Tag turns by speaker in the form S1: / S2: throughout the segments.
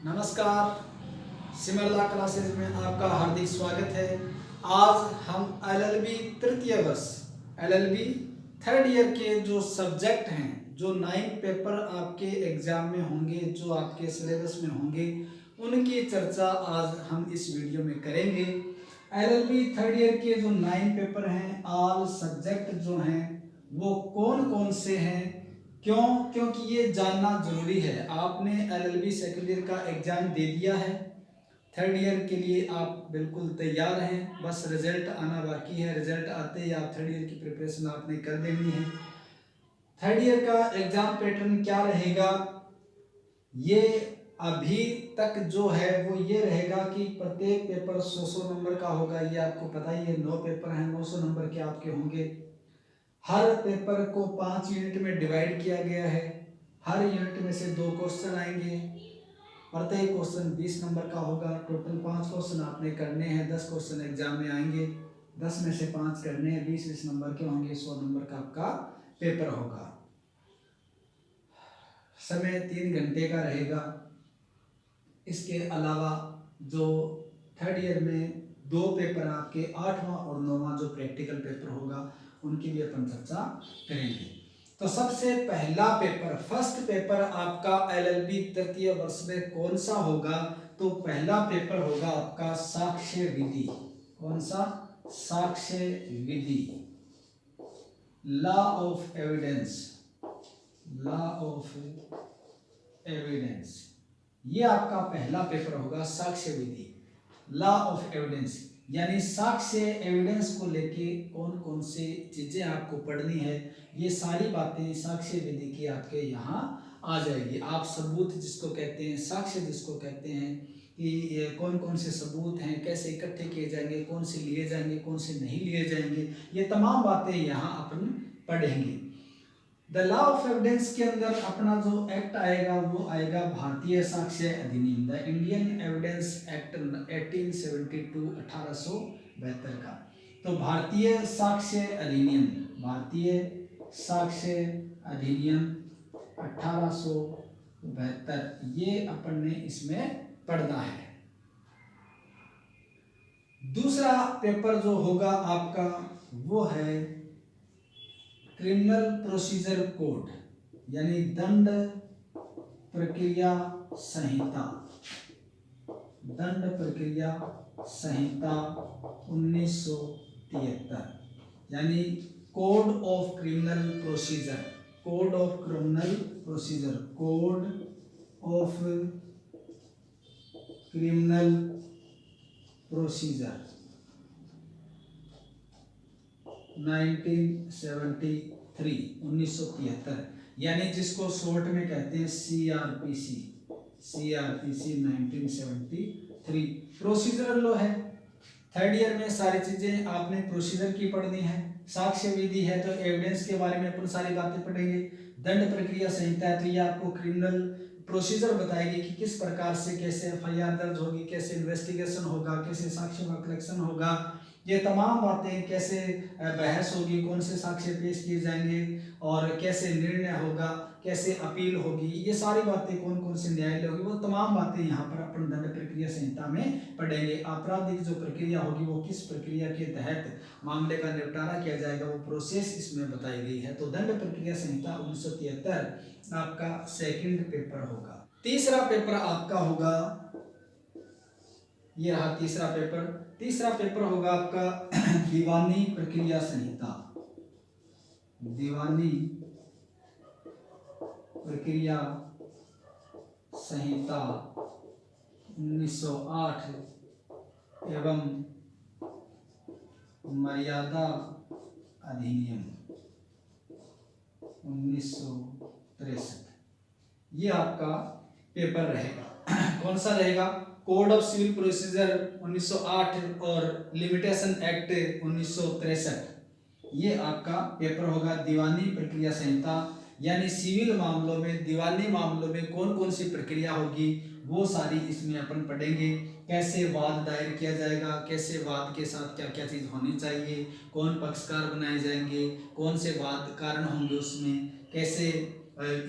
S1: नमस्कार, सिमरला क्लासेस में आपका हार्दिक स्वागत है। आज हम एलएलबी तृतीय वर्ष एलएलबी थर्ड ईयर के जो सब्जेक्ट हैं, जो 9 पेपर आपके एग्जाम में होंगे, जो आपके सिलेबस में होंगे, उनकी चर्चा आज हम इस वीडियो में करेंगे। एलएलबी थर्ड ईयर के जो 9 पेपर हैं, ऑल सब्जेक्ट जो हैं वो कौन कौन से हैं, क्योंकि ये जानना जरूरी है। आपने एलएलबी सेकंड ईयर का एग्जाम दे दिया है, थर्ड ईयर के लिए आप बिल्कुल तैयार हैं, बस रिजल्ट आना बाकी है। रिजल्ट आते ही आप थर्ड ईयर की प्रिपरेशन आपने कर देनी है। थर्ड ईयर का एग्जाम पैटर्न क्या रहेगा, ये अभी तक जो है वो ये रहेगा कि प्रत्येक पेपर 100 नंबर का होगा। ये आपको पता ही है, 9 पेपर हैं, 900 नंबर के आपके होंगे। हर पेपर को 5 यूनिट में डिवाइड किया गया है। हर यूनिट में से 2 क्वेश्चन आएंगे। प्रत्येक क्वेश्चन 20 नंबर का होगा। टोटल 5 क्वेश्चन आपने करने हैं, 10 क्वेश्चन एग्जाम में आएंगे। 10 में से 5 करने हैं, 20 नंबर के होंगे। 100 नंबर का आपका पेपर होगा। समय 3 घंटे का रहेगा। इसके अलावा जो थर्ड ईयर में 2 पेपर आपके 8वां और 9वां जो प्रैक्टिकल पेपर होगा, उनकी भी अपन चर्चा करेंगे। तो सबसे पहला पेपर, फर्स्ट पेपर आपका एलएलबी तृतीय वर्ष में कौन सा होगा, तो पहला पेपर होगा आपका साक्ष्य विधि। कौन सा? साक्ष्य विधि, law of evidence. Law of evidence, ये आपका पहला पेपर होगा, साक्ष्य विधि, लॉ ऑफ एविडेंस। यानी साक्ष्य एविडेंस को लेके कौन कौन सी चीजें आपको पढ़नी है, ये सारी बातें साक्ष्य विधि की आपके यहाँ आ जाएगी। आप सबूत जिसको कहते हैं, साक्ष्य जिसको कहते हैं, कि ये कौन कौन से सबूत हैं, कैसे इकट्ठे किए जाएंगे, कौन से लिए जाएंगे, कौन से नहीं लिए जाएंगे, ये तमाम बातें यहाँ अपन पढ़ेंगे। द लॉ ऑफ एविडेंस के अंदर अपना जो एक्ट आएगा वो आएगा भारतीय साक्ष्य अधिनियम, द इंडियन एविडेंस एक्ट 1872, 1872 का। तो भारतीय साक्ष्य अधिनियम, भारतीय साक्ष्य अधिनियम 1872, ये अपन ने इसमें पढ़ना है। दूसरा पेपर जो होगा आपका वो है क्रिमिनल प्रोसीजर कोड, यानी दंड प्रक्रिया संहिता। दंड प्रक्रिया संहिता 1973, यानी code of criminal procedure. Code of criminal procedure, code of criminal procedure 1973, यानी जिसको शॉर्ट में कहते हैं सीआरपीसी। सीआरपीसी 1973 प्रोसीजरल लॉ है। थर्ड ईयर में सारी चीजें आपने प्रोसीजर की पढ़नी है। साक्ष्य विधि है तो एविडेंस के बारे में अपन सारी बातें पढ़ेंगे। दंड प्रक्रिया संहिता है तो ये आपको क्रिमिनल प्रोसीजर बताएगी कि किस प्रकार से कैसे एफआईआर दर्ज होगी, कैसे इन्वेस्टिगेशन होगा, कैसे साक्ष्यों का कलेक्शन होगा, ये तमाम बातें, कैसे बहस होगी, कौन से साक्ष्य पेश किए जाएंगे और कैसे निर्णय होगा, कैसे अपील होगी, ये सारी बातें, कौन कौन से न्यायालय होगी, वो तमाम बातें यहाँ पर अपन दंड प्रक्रिया संहिता में पढ़ेंगे। आपराधिक जो प्रक्रिया होगी वो किस प्रक्रिया के तहत मामले का निपटारा किया जाएगा, वो प्रोसेस इसमें बताई गई है। तो दंड प्रक्रिया संहिता 1973 आपका सेकंड पेपर होगा। तीसरा पेपर आपका होगा, ये रहा तीसरा पेपर। तीसरा पेपर होगा आपका दीवानी प्रक्रिया संहिता। दीवानी प्रक्रिया संहिता 1908 एवं मर्यादा अधिनियम 1963, ये आपका पेपर रहेगा। कौन सा रहेगा? कोड ऑफ सिविल प्रोसीजर 1908 और लिमिटेशन एक्ट 1963, ये आपका पेपर होगा। दीवानी प्रक्रिया संहिता, यानी सिविल मामलों में, दीवानी मामलों में कौन कौन सी प्रक्रिया होगी वो सारी इसमें अपन पढ़ेंगे। कैसे वाद दायर किया जाएगा, कैसे वाद के साथ क्या क्या चीज़ होनी चाहिए, कौन पक्षकार बनाए जाएंगे, कौन से वाद कारण होंगे उसमें, कैसे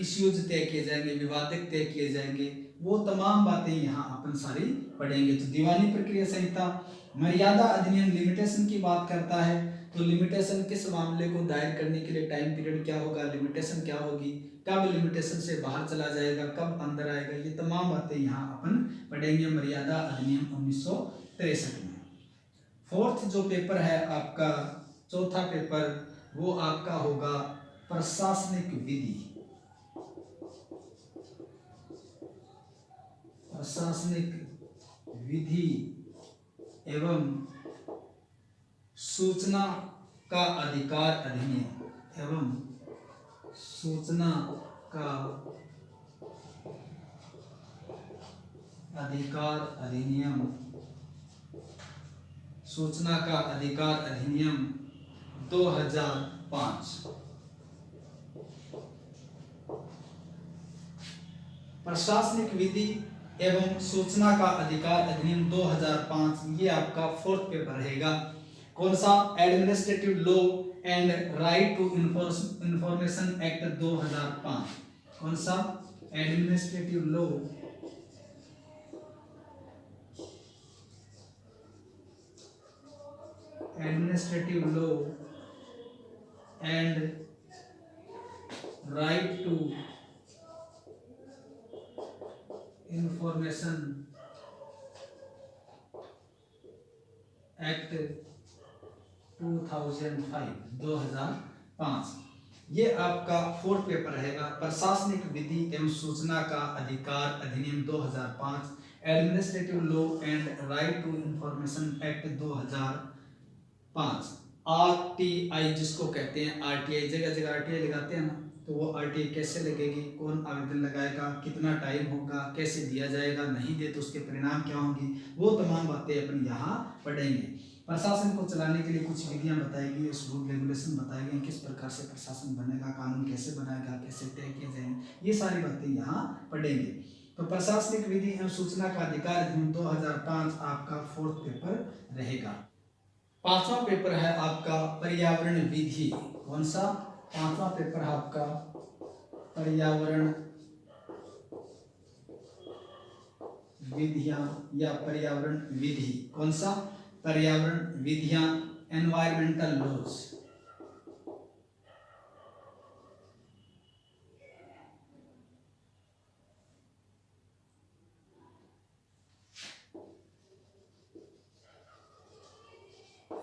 S1: इश्यूज तय किए जाएंगे, विवादित तय किए जाएंगे, वो तमाम बातें यहाँ अपन सारी पढ़ेंगे। तो दीवानी प्रक्रिया संहिता मर्यादा अधिनियम लिमिटेशन की बात करता है, तो लिमिटेशन किस मामले को दायर करने के लिए टाइम पीरियड क्या होगा, लिमिटेशन क्या होगी, कब लिमिटेशन से बाहर चला जाएगा, कब अंदर आएगा, ये तमाम बातें यहाँ अपन पढ़ेंगे मर्यादा अधिनियम 1963 में। फोर्थ जो पेपर है आपका, चौथा पेपर, वो आपका होगा प्रशासनिक विधि। प्रशासनिक विधि एवं सूचना का अधिकार अधिनियम, एवं सूचना का अधिकार अधिनियम, सूचना का अधिकार अधिनियम 2005। प्रशासनिक विधि एवं सूचना का अधिकार अधिनियम 2005, ये आपका फोर्थ पेपर रहेगा। कौन सा? Administrative law and right to information act 2005। कौन सा? Administrative law and right to information act 2005। ये आपका फोर्थ पेपर रहेगा। प्रशासनिक विधि एवं सूचना का अधिकार अधिनियम 2005, administrative law and right to information act 2005। RTI जिसको कहते हैं, आरटीआई जगह जगह आरटीआई लगाते हैं ना, तो वो आरटीआई कैसे लगेगी, कौन आवेदन लगाएगा, कितना टाइम होगा, कैसे दिया जाएगा, नहीं दे तो उसके परिणाम क्या होंगे, वो तमाम बातें अपन यहाँ पढ़ेंगे। प्रशासन को चलाने के लिए कुछ विधियां बताएगी, उस रूल रेगुलेशन बताएंगे, किस प्रकार से प्रशासन बनेगा, कानून कैसे बनाएगा, कैसे तय किए जाएंगे, ये सारी बातें यहाँ पढ़ेंगे। तो प्रशासनिक विधि एवं सूचना का अधिकार अधिनियम 2005 आपका फोर्थ पेपर रहेगा। पांचवा पेपर है आपका पर्यावरण विधि। कौन सा? पांचवा पेपर है आपका पर्यावरण विधियां या पर्यावरण विधि। कौन सा? पर्यावरण विधियां, एनवायरमेंटल लॉज।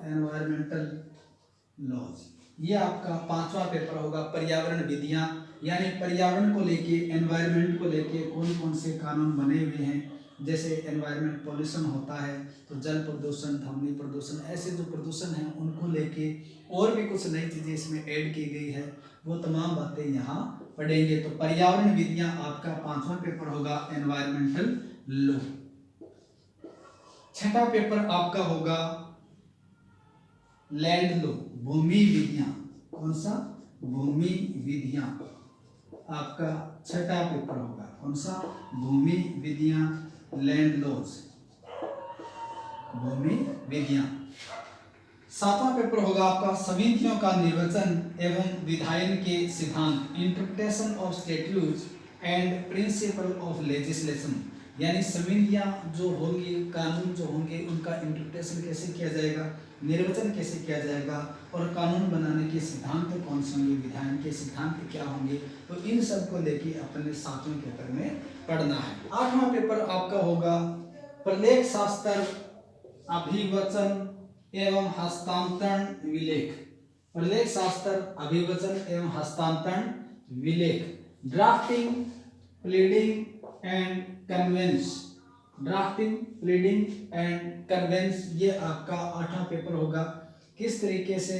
S1: एनवायरमेंटल लॉज, ये आपका पांचवा पेपर होगा। पर्यावरण विधियां यानी पर्यावरण को लेके, एनवायरनमेंट को लेके कौन कौन से कानून बने हुए हैं। जैसे एनवायरनमेंट पॉल्यूशन होता है तो जल प्रदूषण, ध्वनि प्रदूषण, ऐसे जो प्रदूषण हैं उनको लेके और भी कुछ नई चीज़ें इसमें ऐड की गई है, वो तमाम बातें यहाँ पढ़ेंगे। तो पर्यावरण विधियां आपका पांचवा पेपर होगा, एनवायरमेंटल लॉ। छठा पेपर आपका होगा लैंड लॉ, भूमि विधियां। कौन सा? भूमि विधियां आपका छठा पेपर होगा। कौन सा? भूमि विधियां, लैंड लॉज, भूमि विधियां। सातवां पेपर होगा आपका समितियों का निर्वचन एवं विधायन के सिद्धांत, interpretation of statutes and principle of legislation. यानी समितियां जो होंगी, कानून जो होंगे, उनका इंटरप्रिटेशन कैसे किया जाएगा, निर्वचन कैसे किया जाएगा, और कानून बनाने के सिद्धांत कौन से होंगे, विधायन के सिद्धांत क्या होंगे, तो इन सब को लेके अपने सातवें पेपर में पढ़ना है। आठवां पेपर आपका होगा प्रलेख शास्त्र, अभिवचन एवं हस्तांतरण विलेख। प्रलेख शास्त्र, अभिवचन एवं हस्तांतरण विलेख, drafting, pleading and conveyance. Drafting, pleading and conveyance, ये आपका आठवां पेपर होगा। किस तरीके से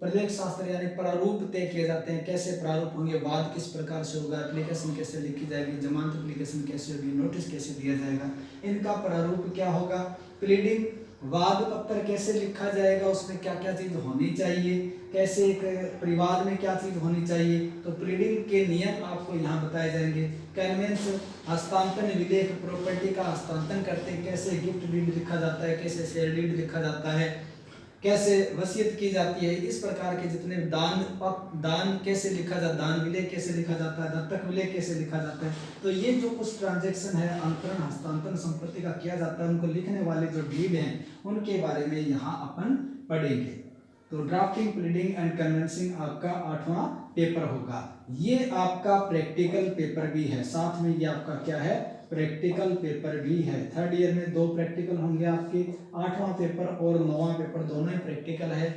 S1: प्रलेख शास्त्र यानी प्रारूप तय किए जाते हैं, कैसे प्रारूप होंगे, वाद किस प्रकार से होगा, एप्लीकेशन कैसे लिखी जाएगी, जमानत एप्लीकेशन कैसे होगी, नोटिस कैसे दिया जाएगा, इनका प्रारूप क्या होगा। प्लीडिंग, वाद पत्र कैसे लिखा जाएगा, उसमें क्या क्या चीज होनी चाहिए, कैसे एक परिवाद में क्या चीज होनी चाहिए, तो प्लीडिंग के नियम आपको यहाँ बताए जाएंगे। कन्वेंस, हस्तांतरण विलेख, प्रॉपर्टी का हस्तांतरण करते हैं, कैसे गिफ्ट डीड लिखा जाता है, कैसे शेयर डीड लिखा जाता है, कैसे वसीयत की जाती है, इस प्रकार के जितने दान कैसे लिखा जाता, दान विलय कैसे लिखा जाता है, दत्तक विलय कैसे लिखा जाता है, तो ये जो कुछ ट्रांजैक्शन है अंतरण हस्तांतरण संपत्ति का किया जाता है, उनको लिखने वाले जो डीड हैं उनके बारे में यहाँ अपन पढ़ेंगे। तो ड्राफ्टिंग, प्लीडिंग एंड कन्वेंसिंग आपका 8वां पेपर होगा। ये आपका प्रैक्टिकल पेपर भी है, साथ में ये आपका क्या है, प्रैक्टिकल पेपर भी है। थर्ड ईयर में 2 प्रैक्टिकल होंगे आपके, 8वां पेपर और 9वां पेपर दोनों ही प्रैक्टिकल है।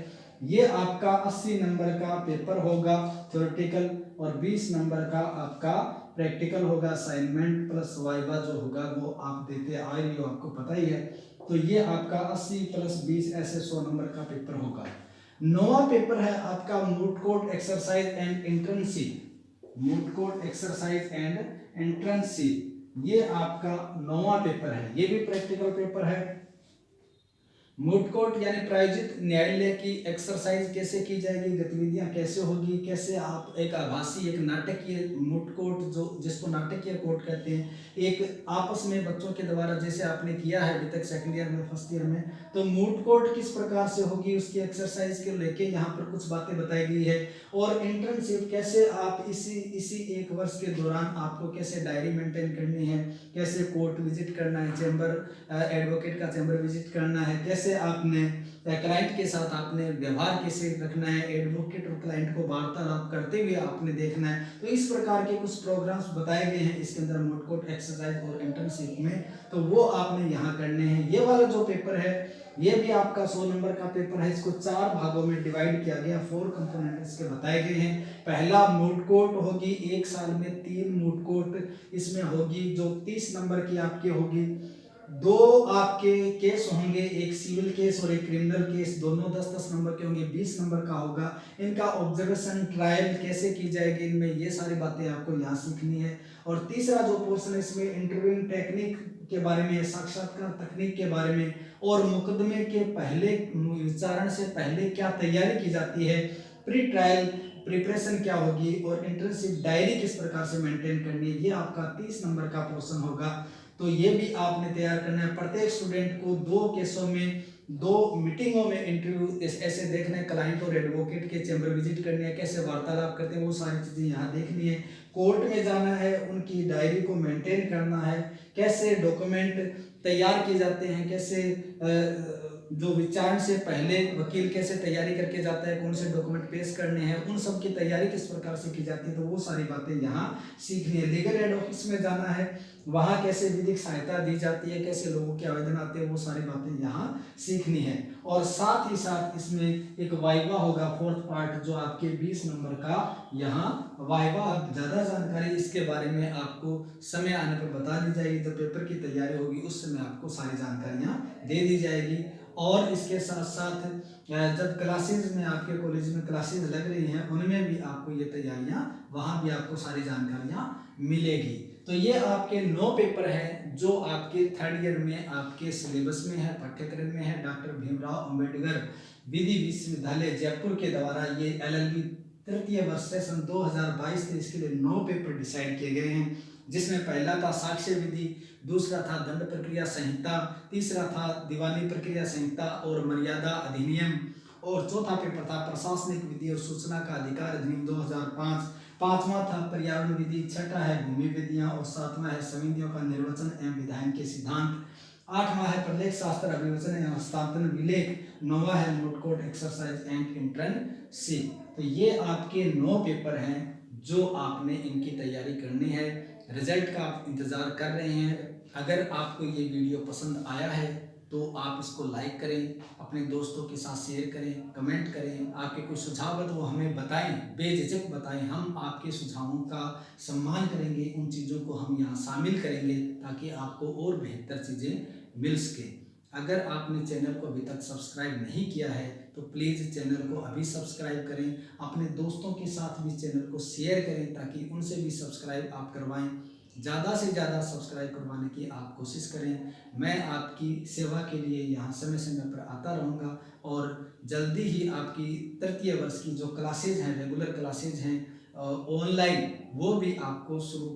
S1: ये आपका 80 नंबर का पेपर होगा थ्योरेटिकल और 20 नंबर का आपका प्रैक्टिकल होगा। असाइनमेंट प्लस वाइवा जो होगा वो आप देते आ रही हो, आपको पता ही है। तो ये आपका 80 + 20 ऐसे 100 नंबर का पेपर होगा। 9वां पेपर है आपका moot court exercise and internship. Moot court exercise and internship ये आपका 9वां पेपर है, ये भी प्रैक्टिकल पेपर है। मूट कोर्ट यानी प्रायोजित न्यायालय की एक्सरसाइज कैसे की जाएगी, गतिविधियां कैसे होगी, कैसे आप एक आभासी एक नाटकीय मूट कोर्ट जो जिसको नाटकीय कोर्ट कहते हैं, एक आपस में बच्चों के द्वारा जैसे आपने किया है अभी तक सेकंड ईयर में फर्स्ट ईयर में, तो मूट कोर्ट किस प्रकार से होगी उसकी एक्सरसाइज के लेके यहाँ पर कुछ बातें बताई गई है। और इंटर्नशिप कैसे आप इसी 1 वर्ष के दौरान आपको कैसे डायरी मेंटेन करनी है, कैसे कोर्ट विजिट करना है, चैम्बर एडवोकेट का चैम्बर विजिट करना है, कैसे आपने क्लाइंट के साथ आपने व्यवहार कैसे रखना है, एडवोकेट और क्लाइंट को वार्तालाप करते हुए आपने देखना है। तो इस प्रकार के कुछ प्रोग्राम्स बताए गए हैं इसके अंदर मूट कोर्ट एक्सरसाइज और इंटर्नशिप में, तो वो आपने यहाँ करने हैं। ये वाला जो पेपर है ये भी आपका 100 नंबर का पेपर है। इसको 4 भागों में डिवाइड किया गया, 4 कंपोनेंट इसके बताए गए हैं। पहला मूट कोर्ट होगी, 1 साल में 3 मूट कोर्ट इसमें होगी जो 30 नंबर की आपकी होगी। 2 आपके केस होंगे, एक सिविल केस और एक क्रिमिनल केस, दोनों 10-10 नंबर के होंगे, 20 नंबर का होगा। इनका ऑब्जर्वेशन ट्रायल कैसे की जाएगी, इनमें ये सारी बातें आपको यहाँ सीखनी है। और तीसरा जो पोर्शन है इसमें इंटरव्यूइंग टेक्निक के बारे में, साक्षात्कार तकनीक के बारे में, और मुकदमे के पहले विचारण से पहले क्या तैयारी की जाती है, प्री ट्रायल प्रिपरेशन क्या होगी, और इंटर्नशिप डायरी किस प्रकार से मेंटेन करनी है, ये आपका 30 नंबर का पोर्शन होगा। तो ये भी आपने तैयार करना है। प्रत्येक स्टूडेंट को 2 केसों में 2 मीटिंगों में इंटरव्यू ऐसे देखना है, क्लाइंट और एडवोकेट के चैम्बर विजिट करनी है, कैसे वार्तालाप करते हैं वो सारी चीजें यहाँ देखनी है। कोर्ट में जाना है, उनकी डायरी को मेंटेन करना है, कैसे डॉक्यूमेंट तैयार किए जाते हैं, कैसे जो विचारण से पहले वकील कैसे तैयारी करके जाता है, कौन से डॉक्यूमेंट पेश करने हैं, उन सब की तैयारी किस प्रकार से की जाती है, तो वो सारी बातें यहाँ सीखनी है। लीगल एड ऑफिस में जाना है, वहाँ कैसे विधिक सहायता दी जाती है, कैसे लोगों के आवेदन आते हैं, वो सारी बातें यहाँ सीखनी है। और साथ ही साथ इसमें एक वाइवा होगा 4th पार्ट जो आपके 20 नंबर का यहाँ वाइवा। ज़्यादा जानकारी इसके बारे में आपको समय आने पर बता दी जाएगी, जब पेपर की तैयारी होगी उस समय आपको सारी जानकारियाँ दे दी जाएगी। और इसके साथ साथ जब क्लासेज में आपके कॉलेज में क्लासेज लग रही हैं उनमें भी आपको ये तैयारियां, वहाँ भी आपको सारी जानकारियां मिलेगी। तो ये आपके 9 पेपर हैं जो आपके 3rd ईयर में आपके सिलेबस में है, पाठ्यक्रम में है। डॉक्टर भीमराव अंबेडकर विधि विश्वविद्यालय जयपुर के द्वारा ये LLB 3य वर्ष सेशन 2022-23 के लिए 9 पेपर डिसाइड किए गए हैं, जिसमें पहला था साक्ष्य विधि, दूसरा था दंड प्रक्रिया संहिता, तीसरा था दीवानी प्रक्रिया संहिता और मर्यादा अधिनियम, और चौथा पेपर था प्रशासनिक विधि और सूचना का अधिकार अधिनियम 2005, पांचवा था पर्यावरण विधि, छठा है भूमि विधियां और सातवां है समितियों का निर्वचन एवं विधायन के सिद्धांत, आठवां है प्रलेख शास्त्र अभिवचन एवं हस्तांतरण विलेख, नौवां है moot court exercise and internship. तो ये आपके 9 पेपर हैं जो आपने इनकी तैयारी करनी है। रिजल्ट का आप इंतज़ार कर रहे हैं। अगर आपको ये वीडियो पसंद आया है तो आप इसको लाइक करें, अपने दोस्तों के साथ शेयर करें, कमेंट करें। आपके कोई सुझाव है तो वो हमें बताएं, बेझिझक बताएं। हम आपके सुझावों का सम्मान करेंगे, उन चीज़ों को हम यहाँ शामिल करेंगे ताकि आपको और बेहतर चीज़ें मिल सके। अगर आपने चैनल को अभी तक सब्सक्राइब नहीं किया है तो प्लीज़ चैनल को अभी सब्सक्राइब करें, अपने दोस्तों के साथ भी चैनल को शेयर करें ताकि उनसे भी सब्सक्राइब आप करवाएं। ज़्यादा से ज़्यादा सब्सक्राइब करवाने की आप कोशिश करें। मैं आपकी सेवा के लिए यहाँ समय समय पर आता रहूँगा और जल्दी ही आपकी 3य वर्ष की जो क्लासेज हैं, रेगुलर क्लासेज हैं ऑनलाइन, वो भी आपको शुरू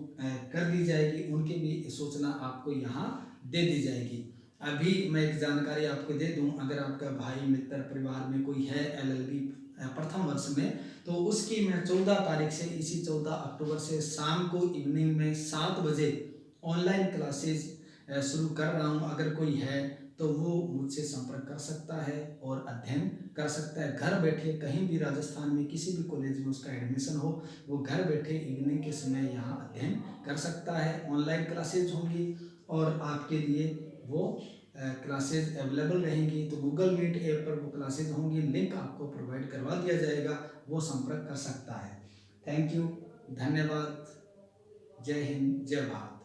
S1: कर दी जाएगी, उनकी भी सूचना आपको यहाँ दे दी जाएगी। अभी मैं एक जानकारी आपको दे दूं, अगर आपका भाई मित्र परिवार में कोई है LLB प्रथम वर्ष में, तो उसकी मैं 14 तारीख से, इसी 14 अक्टूबर से शाम को इवनिंग में 7 बजे ऑनलाइन क्लासेज शुरू कर रहा हूं। अगर कोई है तो वो मुझसे संपर्क कर सकता है और अध्ययन कर सकता है। घर बैठे कहीं भी राजस्थान में किसी भी कॉलेज में उसका एडमिशन हो, वो घर बैठे इवनिंग के समय यहाँ अध्ययन कर सकता है। ऑनलाइन क्लासेज होंगी और आपके लिए वो क्लासेज अवेलेबल रहेंगी। तो गूगल मीट ऐप पर वो क्लासेज होंगी, लिंक आपको प्रोवाइड करवा दिया जाएगा, वो संपर्क कर सकता है। थैंक यू, धन्यवाद, जय हिंद, जय भारत।